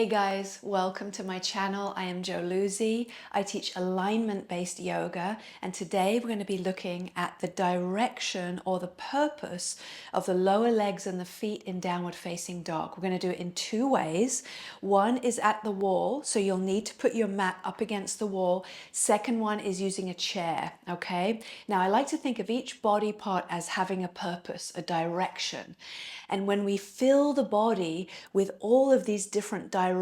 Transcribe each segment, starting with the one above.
Hey guys, welcome to my channel. I am Jo Luzzi. I teach alignment-based yoga, and today we're going to be looking at the direction or the purpose of the lower legs and the feet in downward facing dog. We're going to do it in two ways. One is at the wall, so you'll need to put your mat up against the wall. Second one is using a chair, okay? Now I like to think of each body part as having a purpose, a direction. And when we fill the body with all of these different directions,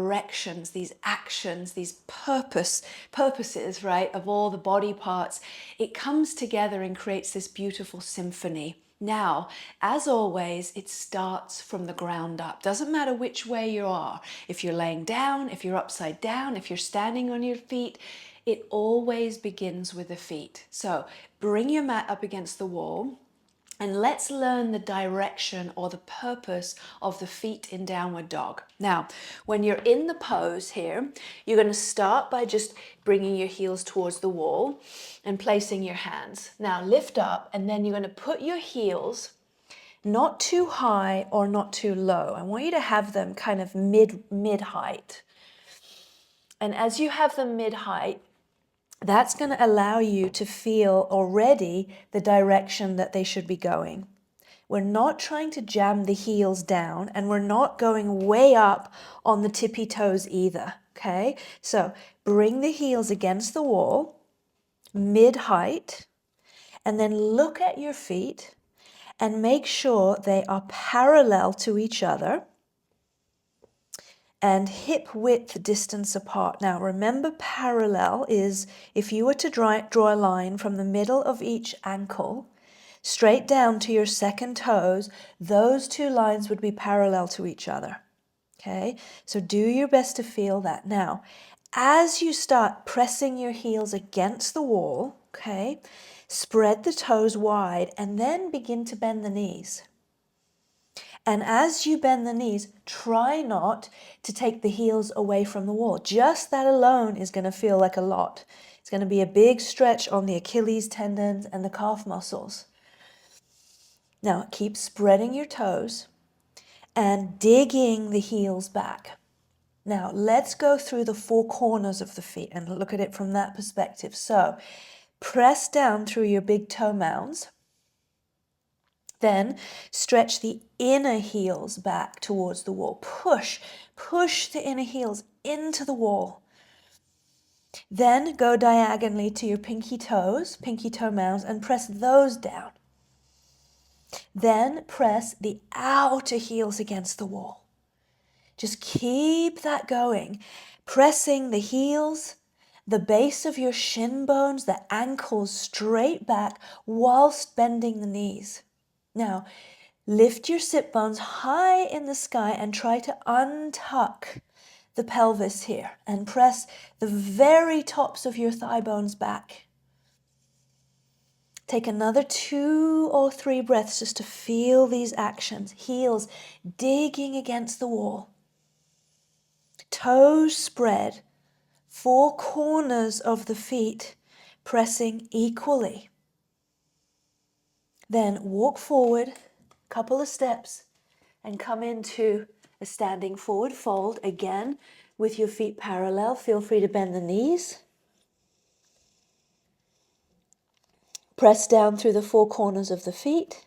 these actions, these purposes, right, of all the body parts, it comes together and creates this beautiful symphony. Now, as always, it starts from the ground up. Doesn't matter which way you are. If you're laying down, if you're upside down, if you're standing on your feet, it always begins with the feet. So bring your mat up against the wall. And let's learn the direction or the purpose of the feet in downward dog. Now, when you're in the pose here, you're going to start by just bringing your heels towards the wall and placing your hands. Now, lift up, and then you're going to put your heels not too high or not too low. I want you to have them kind of mid-height. And as you have them mid-height, that's going to allow you to feel already the direction that they should be going. We're not trying to jam the heels down, and we're not going way up on the tippy toes either, okay? So bring the heels against the wall, mid-height, and then look at your feet and make sure they are parallel to each other and hip width distance apart. Now remember, parallel is if you were to draw a line from the middle of each ankle straight down to your second toes, those two lines would be parallel to each other. Okay, so do your best to feel that. Now, as you start pressing your heels against the wall, okay, spread the toes wide and then begin to bend the knees. And as you bend the knees, try not to take the heels away from the wall. Just that alone is going to feel like a lot. It's going to be a big stretch on the Achilles tendons and the calf muscles. Now, keep spreading your toes and digging the heels back. Now, let's go through the four corners of the feet and look at it from that perspective. So, press down through your big toe mounds. Then stretch the inner heels back towards the wall. Push the inner heels into the wall. Then go diagonally to your pinky toe mounds, and press those down. Then press the outer heels against the wall. Just keep that going, pressing the heels, the base of your shin bones, the ankles straight back whilst bending the knees. Now, lift your sit bones high in the sky and try to untuck the pelvis here and press the very tops of your thigh bones back. Take another 2 or 3 breaths just to feel these actions. Heels digging against the wall. Toes spread. 4 corners of the feet pressing equally. Then walk forward a couple of steps and come into a standing forward fold again with your feet parallel. Feel free to bend the knees. Press down through the 4 corners of the feet.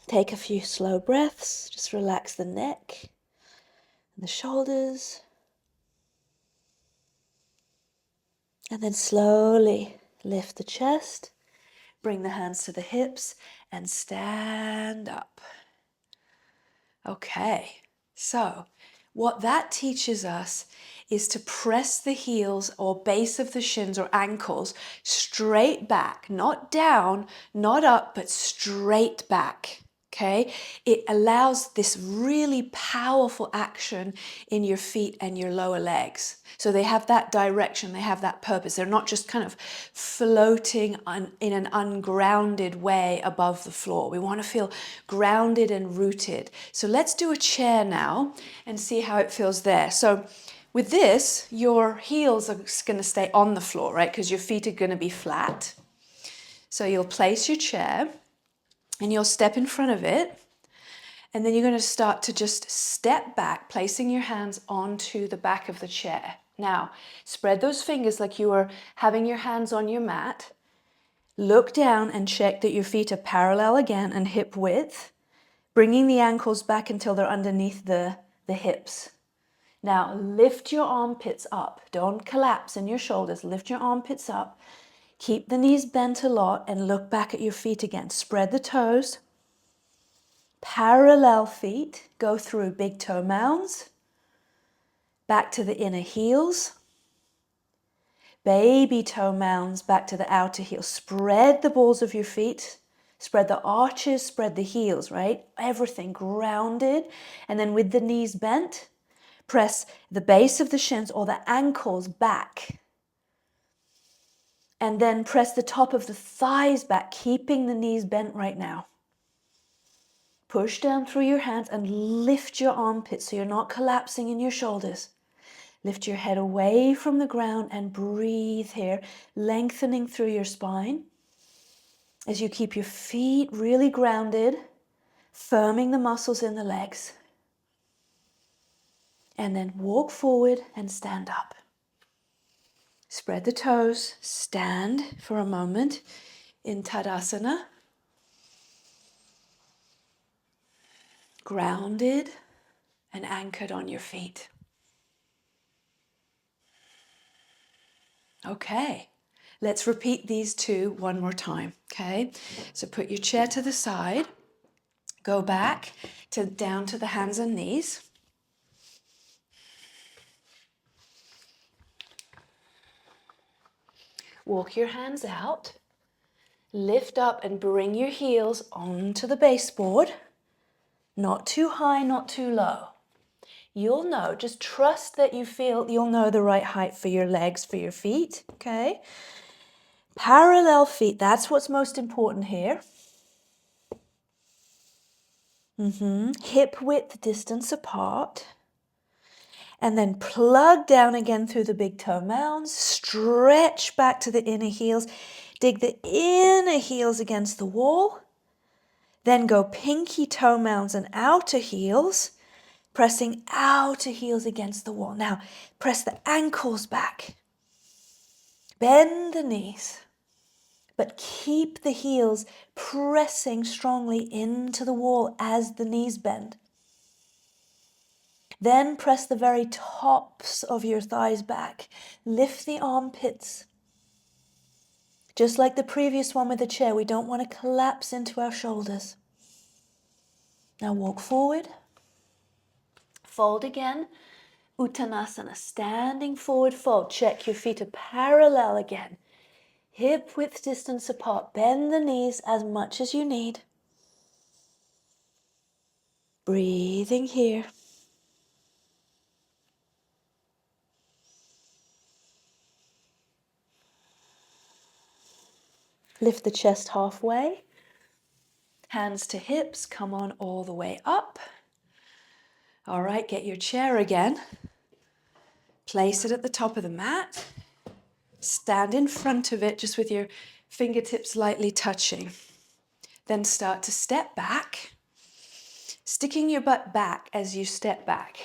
Take a few slow breaths. Just relax the neck and the shoulders. And then slowly lift the chest. Bring the hands to the hips and stand up. Okay, so what that teaches us is to press the heels or base of the shins or ankles straight back, not down, not up, but straight back. Okay, it allows this really powerful action in your feet and your lower legs. So they have that direction, they have that purpose. They're not just kind of floating in an ungrounded way above the floor. We want to feel grounded and rooted. So let's do a chair now and see how it feels there. So with this, your heels are going to stay on the floor, right? Because your feet are going to be flat. So you'll place your chair and you'll step in front of it And then you're going to start to just step back, placing your hands onto the back of the chair. Now, spread those fingers like you were having your hands on your mat. Look down and check that your feet are parallel again and hip width, bringing the ankles back until they're underneath the hips. Now, lift your armpits up. Don't collapse in your shoulders. Lift your armpits up. Keep the knees bent a lot and look back at your feet again. Spread the toes. Parallel feet. Go through big toe mounds. Back to the inner heels. Baby toe mounds back to the outer heels. Spread the balls of your feet. Spread the arches, spread the heels, right? Everything grounded. And then with the knees bent, press the base of the shins or the ankles back. And then press the top of the thighs back, keeping the knees bent right now. Push down through your hands and lift your armpits so you're not collapsing in your shoulders. Lift your head away from the ground and breathe here, lengthening through your spine as you keep your feet really grounded, firming the muscles in the legs. And then walk forward and stand up. Spread the toes, stand for a moment in Tadasana. Grounded and anchored on your feet. Okay, let's repeat these two one more time, okay? So put your chair to the side, go back down to the hands and knees. Walk your hands out, lift up and bring your heels onto the baseboard. Not too high, not too low. You'll know, just trust that you'll know the right height for your legs, for your feet, okay? Parallel feet, that's what's most important here. Hip width distance apart. And then plug down again through the big toe mounds. Stretch back to the inner heels. Dig the inner heels against the wall. Then go pinky toe mounds and outer heels. Pressing outer heels against the wall. Now, press the ankles back. Bend the knees. But keep the heels pressing strongly into the wall as the knees bend. Then press the very tops of your thighs back. Lift the armpits. Just like the previous one with the chair, we don't want to collapse into our shoulders. Now walk forward. Fold again. Uttanasana, standing forward fold. Check your feet are parallel again. Hip width distance apart. Bend the knees as much as you need. Breathing here. Lift the chest halfway. Hands to hips, come on all the way up. All right, get your chair again. Place it at the top of the mat. Stand in front of it just with your fingertips lightly touching. Then start to step back, sticking your butt back as you step back.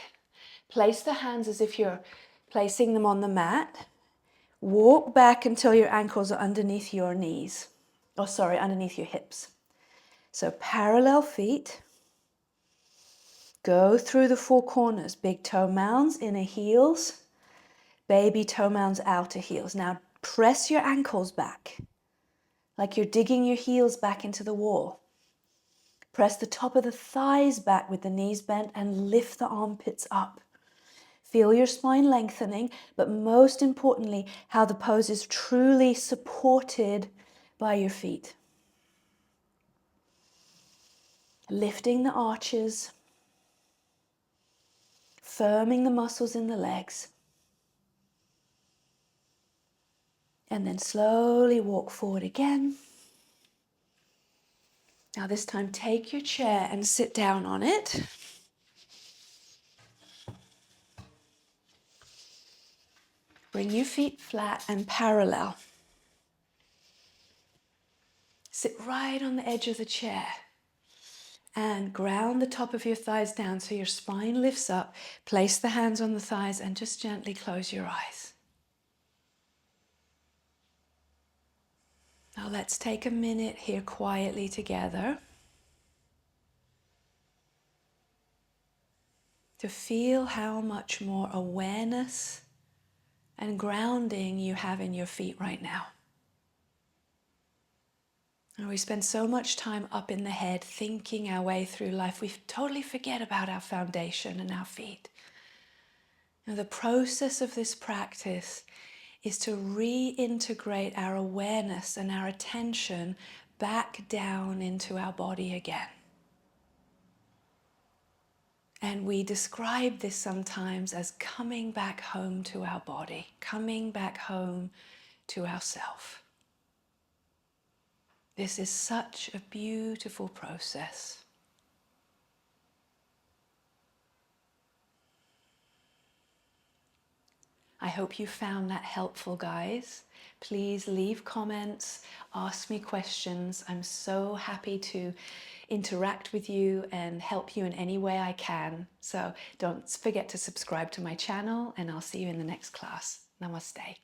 Place the hands as if you're placing them on the mat. Walk back until your ankles are underneath your knees. Underneath your hips. So parallel feet. Go through the four corners. Big toe mounds, inner heels. Baby toe mounds, outer heels. Now press your ankles back like you're digging your heels back into the wall. Press the top of the thighs back with the knees bent and lift the armpits up. Feel your spine lengthening, but most importantly, how the pose is truly supported by your feet. Lifting the arches, firming the muscles in the legs. And then slowly walk forward again. Now this time take your chair and sit down on it. Bring your feet flat and parallel. Sit right on the edge of the chair. And ground the top of your thighs down so your spine lifts up. Place the hands on the thighs and just gently close your eyes. Now let's take a minute here quietly together to feel how much more awareness and grounding you have in your feet right now. And we spend so much time up in the head thinking our way through life, we totally forget about our foundation and our feet. Now, the process of this practice is to reintegrate our awareness and our attention back down into our body again. And we describe this sometimes as coming back home to our body, coming back home to ourself. This is such a beautiful process. I hope you found that helpful, guys. Please leave comments, ask me questions. I'm so happy to interact with you and help you in any way I can. So don't forget to subscribe to my channel, and I'll see you in the next class. Namaste.